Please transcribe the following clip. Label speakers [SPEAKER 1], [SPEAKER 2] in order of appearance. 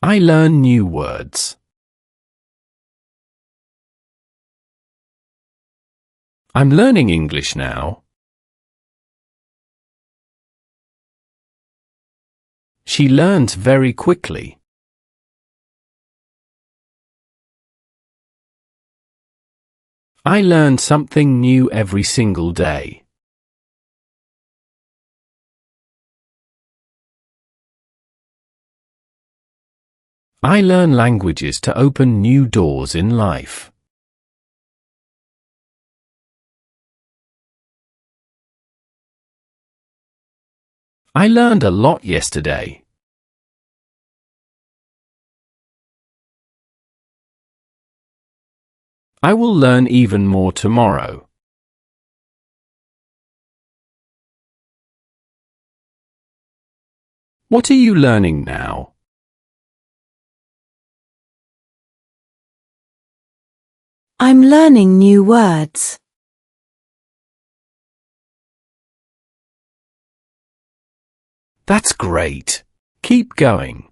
[SPEAKER 1] I learn new words. I'm learning English now. She learns very quickly. I learn something new every single day. I learn languages to open new doors in life. I learned a lot yesterday. I will learn even more tomorrow. What are you learning now?
[SPEAKER 2] I'm learning new words.
[SPEAKER 1] That's great. Keep going.